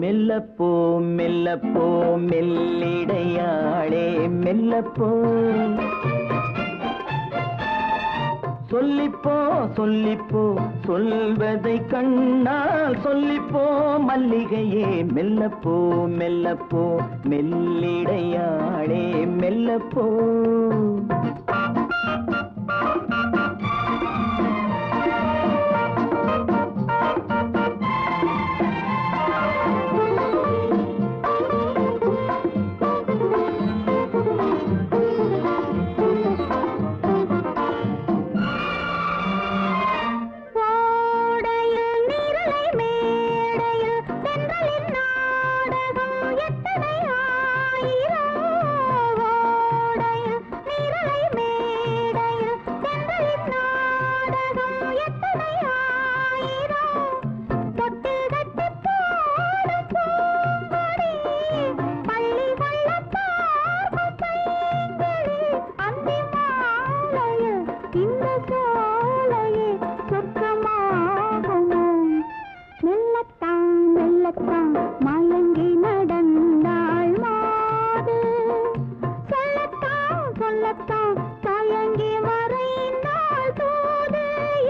மெல்லப்போ மெல்லப்போ மெல்லிடையாளே மெல்லப்போ சொல்லிப்போ சொல்லிப்போ சொல்வதை கண்ணால் சொல்லிப்போ மல்லிகையே மெல்லப்போ மெல்லப்போ மெல்லிடையாளே மெல்லப்போ மயங்கி நடந்தாள் மாது சொல்லத்தான் சொல்லத்தான் தயங்கி மறைந்தாள் தூது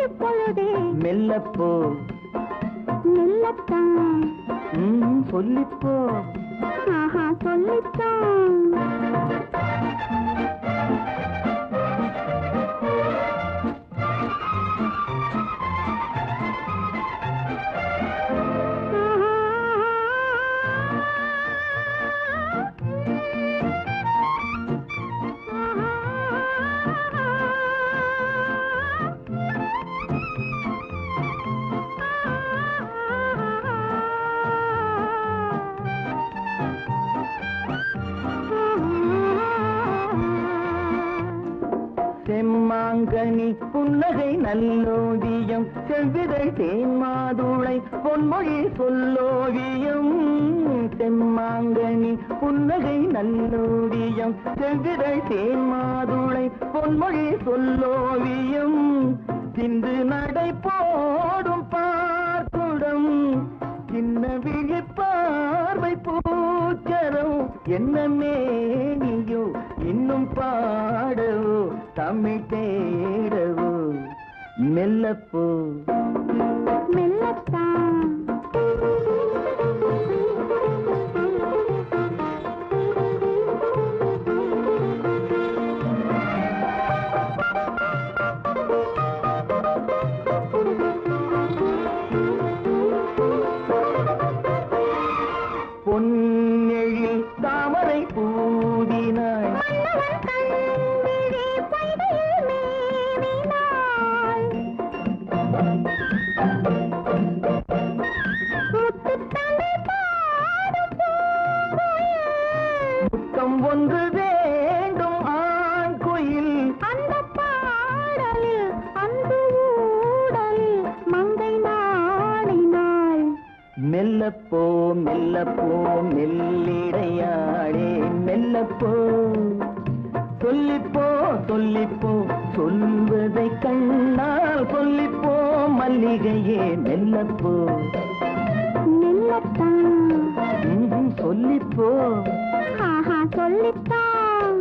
இப்பொழுதே மெல்லப்போ மெல்லத்தான் சொல்லிப்போ ஆஹா சொல்லித்தான் செம்மாங்கனி புன்னகை நல்லோவியம் செவ்விதழ் தேன்மாதுளை பொன்மொழி சொல்லோவியம் செம்மாங்கனி புன்னகை நல்லோவியம் செவ்விதழ் தேன்மாதுளை பொன்மொழி சொல்லோவியம் சிந்து நடை போடும் பார்க்குடம் சின்ன விழி பார்வை பூச்சரம் என்ன மேனியோ இன்னும் பாடவோ தமிழ் தேடவோ மெல்லப்போ மெல்லத்தான் பொன்னெழில் தாமரை பூதினாள் முத்தம் ஒன்று வேண்டும் ஆண் குயில் அந்த பாடலில் அந்த ஊடலில் மங்கை நாடினாள் மெல்லப்போ மெல்லப்போ மெல்லிடையாளே மெல்லப்போ சொல்லிப்போ சொல்லிப்போ சொல்வதை கண்ணால் சொல்லிப்போ மல்லிகையே மெல்லப்போ மெல்லத்தான் சொல்லிப்போ ஆஹா சொல்லித்தான்